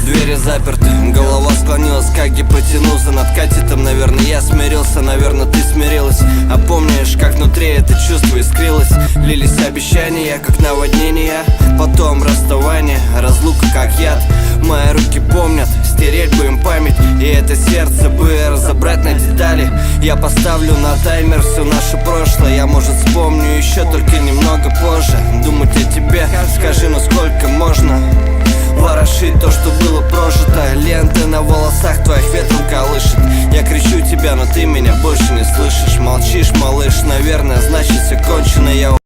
Двери заперты, голова склонилась, как гипотенуза над катетом. Наверное, я смирился, наверное, ты смирилась. А помнишь, как внутри это чувство искрилось? Лились обещания, как наводнения, потом расставание, разлука как яд. Мои руки помнят, стереть бы им память, и это сердце бы разобрать на детали. Я поставлю на таймер все наше прошлое. Я, может, вспомню еще, только немного позже. Думать о тебе, скажи, ну сколько можно ворошить то, что было прожито. Ленты на волосах твоих ветром колышет. Я кричу тебя, но ты меня больше не слышишь. Молчишь, малыш, наверное, значит все кончено. Я